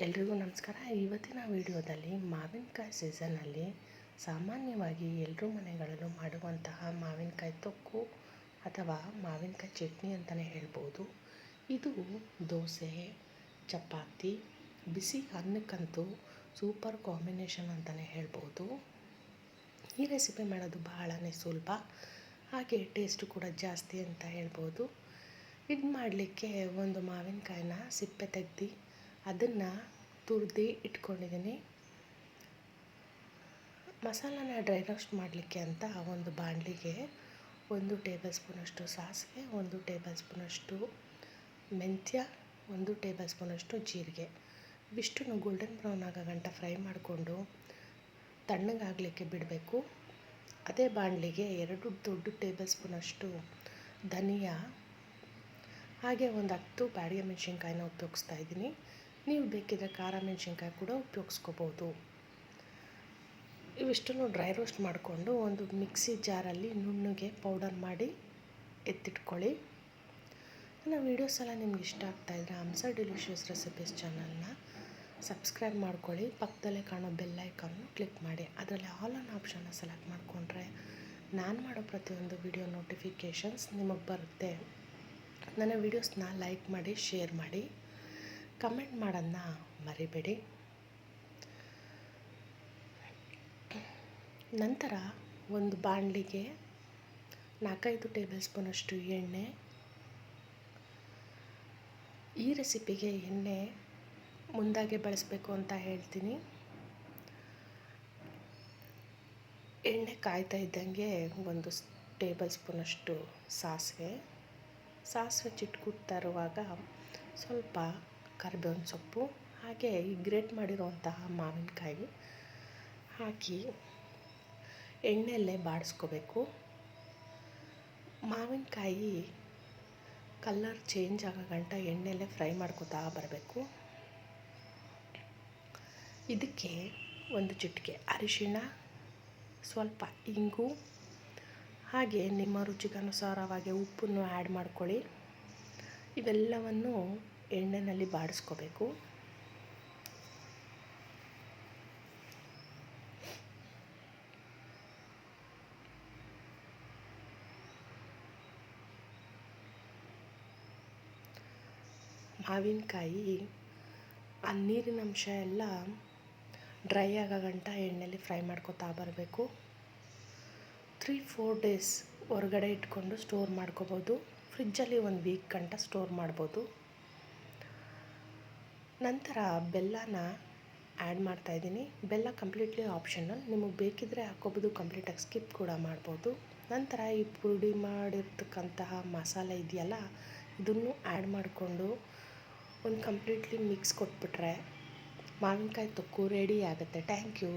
ಎಲ್ರಿಗೂ ನಮಸ್ಕಾರ. ಇವತ್ತಿನ ವಿಡಿಯೋದಲ್ಲಿ ಮಾವಿನಕಾಯಿ ಸೀಸನ್ನಲ್ಲಿ ಸಾಮಾನ್ಯವಾಗಿ ಎಲ್ಲರೂ ಮನೆಗಳಲ್ಲೂ ಮಾಡುವಂತಹ ಮಾವಿನಕಾಯಿ ತೊಕ್ಕು ಅಥವಾ ಮಾವಿನಕಾಯಿ ಚಟ್ನಿ ಅಂತಲೇ ಹೇಳ್ಬೋದು. ಇದು ದೋಸೆ, ಚಪಾತಿ, ಬಿಸಿ ಅನ್ನಕ್ಕಂತೂ ಸೂಪರ್ ಕಾಂಬಿನೇಷನ್ ಅಂತಲೇ ಹೇಳ್ಬೋದು. ಈ ರೆಸಿಪಿ ಮಾಡೋದು ಬಹಳನೇ ಸುಲಭ, ಹಾಗೆ ಟೇಸ್ಟು ಕೂಡ ಜಾಸ್ತಿ ಅಂತ ಹೇಳ್ಬೋದು. ಇದು ಮಾಡಲಿಕ್ಕೆ ಒಂದು ಮಾವಿನಕಾಯಿನ ಸಿಪ್ಪೆ ತೆಗೆದು ಅದನ್ನು ತುರಿದು ಇಟ್ಕೊಂಡಿದ್ದೀನಿ. ಮಸಾಲಾನ ಡ್ರೈ ರೋಸ್ಟ್ ಮಾಡಲಿಕ್ಕೆ ಅಂತ ಒಂದು ಬಾಣಲಿಗೆ 1 ಟೇಬಲ್ ಸ್ಪೂನಷ್ಟು ಸಾಸಿವೆ, 1 ಟೇಬಲ್ ಸ್ಪೂನಷ್ಟು ಮೆಂತ್ಯ, 1 ಟೇಬಲ್ ಸ್ಪೂನಷ್ಟು ಜೀರಿಗೆ ಇವಿಷ್ಟನ್ನು ಗೋಲ್ಡನ್ ಬ್ರೌನ್ ಆಗೋ ಗಂಟ ಫ್ರೈ ಮಾಡಿಕೊಂಡು ತಣ್ಣಗಾಗಲಿಕ್ಕೆ ಬಿಡಬೇಕು. ಅದೇ ಬಾಣಲಿಗೆ 2 ದೊಡ್ಡ ಟೇಬಲ್ ಸ್ಪೂನಷ್ಟು ಧನಿಯಾ, ಹಾಗೆ ಒಂದು 10 ಬ್ಯಾಡಗಿ ಮೆಣಸಿನ್ಕಾಯಿನ ಉಪಯೋಗಿಸ್ತಾ ಇದ್ದೀನಿ. ನೀವು ಬೇಕಿದ್ದರೆ ಖಾರ ಮೆಣಸಿನ್ಕಾಯಿ ಕೂಡ ಉಪಯೋಗಿಸ್ಕೋಬೋದು. ಇವಿಷ್ಟನ್ನು ಡ್ರೈ ರೋಸ್ಟ್ ಮಾಡಿಕೊಂಡು ಒಂದು ಮಿಕ್ಸಿ ಜಾರಲ್ಲಿ ನುಣ್ಣಗೆ ಪೌಡರ್ ಮಾಡಿ ಎತ್ತಿಟ್ಕೊಳ್ಳಿ. ನನ್ನ ವೀಡಿಯೋಸ್ ಎಲ್ಲ ನಿಮ್ಗೆ ಇಷ್ಟ ಆಗ್ತಾಯಿದ್ರೆ ಹಂಸ ಡಿಲಿಷಿಯಸ್ ರೆಸಿಪೀಸ್ ಚಾನಲ್ನ ಸಬ್ಸ್ಕ್ರೈಬ್ ಮಾಡ್ಕೊಳ್ಳಿ. ಪಕ್ಕದಲ್ಲೇ ಕಾಣೋ ಬೆಲ್ ಐಕಾನ್ನು ಕ್ಲಿಕ್ ಮಾಡಿ. ಅದರಲ್ಲಿ ಆಲ್ ಆನ್ ಆಪ್ಷನ್ನ ಸೆಲೆಕ್ಟ್ ಮಾಡಿಕೊಂಡ್ರೆ ನಾನು ಮಾಡೋ ಪ್ರತಿಯೊಂದು ವಿಡಿಯೋ ನೋಟಿಫಿಕೇಷನ್ಸ್ ನಿಮಗೆ ಬರುತ್ತೆ. ನನ್ನ ವೀಡಿಯೋಸ್ನ ಲೈಕ್ ಮಾಡಿ, ಶೇರ್ ಮಾಡಿ, ಕಮೆಂಟ್ ಮಾಡೋದನ್ನ ಮರಿಬೇಡಿ. ನಂತರ ಒಂದು ಬಾಣಲಿಗೆ 4-5 ಟೇಬಲ್ ಸ್ಪೂನಷ್ಟು ಎಣ್ಣೆ. ಈ ರೆಸಿಪಿಗೆ ಎಣ್ಣೆ ಮುಂದಾಗೆ ಬಳಸಬೇಕು ಅಂತ ಹೇಳ್ತೀನಿ. ಎಣ್ಣೆ ಕಾಯ್ತಾ ಇದ್ದಂಗೆ 1 ಟೇಬಲ್ ಸ್ಪೂನಷ್ಟು ಸಾಸಿವೆ ಚಿಟ್ಕುತ್ತಾ ಇರುವಾಗ ಸ್ವಲ್ಪ ಕರಿಬೇವಿನ ಸೊಪ್ಪು, ಹಾಗೆ ಈ ಗ್ರೇಟ್ ಮಾಡಿರುವಂತಹ ಮಾವಿನಕಾಯಿ ಹಾಕಿ ಎಣ್ಣೆಯಲ್ಲೇ ಬಾಡಿಸ್ಕೋಬೇಕು. ಮಾವಿನಕಾಯಿ ಕಲರ್ ಚೇಂಜ್ ಆಗೋ ಗಂಟ ಎಣ್ಣೆಯಲ್ಲೇ ಫ್ರೈ ಮಾಡ್ಕೋತಾ ಬರಬೇಕು. ಇದಕ್ಕೆ 1 ಚಿಟಿಕೆ ಅರಿಶಿಣ, ಸ್ವಲ್ಪ ಇಂಗು, ಹಾಗೆ ನಿಮ್ಮ ರುಚಿಗನುಸಾರವಾಗಿ ಉಪ್ಪನ್ನು ಆ್ಯಡ್ ಮಾಡ್ಕೊಳ್ಳಿ. ಇವೆಲ್ಲವನ್ನು ಎಣ್ಣೆಯಲ್ಲಿ ಬಾಡಿಸ್ಕೋಬೇಕು. ಮಾವಿನಕಾಯಿ ಆ ನೀರಿನ ಅಂಶ ಎಲ್ಲ ಡ್ರೈ ಆಗೋ ಗಂಟ ಎಣ್ಣೆಯಲ್ಲಿ ಫ್ರೈ ಮಾಡ್ಕೋತಾ ಬರಬೇಕು. 3-4 ಡೇಸ್ ಹೊರಗಡೆ ಇಟ್ಕೊಂಡು ಸ್ಟೋರ್ ಮಾಡ್ಕೋಬೋದು. ಫ್ರಿಜ್ಜಲ್ಲಿ 1 ವೀಕ್ ಗಂಟ ಸ್ಟೋರ್ ಮಾಡ್ಬೋದು. ನಂತರ ಬೆಲ್ಲನ ಆ್ಯಡ್ ಮಾಡ್ತಾಯಿದ್ದೀನಿ. ಬೆಲ್ಲ ಕಂಪ್ಲೀಟ್ಲಿ ಆಪ್ಷನಲ್, ನಿಮಗೆ ಬೇಕಿದ್ದರೆ ಹಾಕ್ಕೋಬೋದು, ಕಂಪ್ಲೀಟಾಗಿ ಸ್ಕಿಪ್ ಕೂಡ ಮಾಡ್ಬೋದು. ನಂತರ ಈ ಪುಡಿ ಮಾಡಿರ್ತಕ್ಕಂತಹ ಮಸಾಲೆ ಇದೆಯಲ್ಲ, ಇದನ್ನು ಆ್ಯಡ್ ಮಾಡಿಕೊಂಡು ಒಂದು ಕಂಪ್ಲೀಟ್ಲಿ ಮಿಕ್ಸ್ ಕೊಟ್ಬಿಟ್ರೆ ಮಾವಿನಕಾಯಿ ತೊಕ್ಕು ರೆಡಿ ಆಗುತ್ತೆ. Thank you.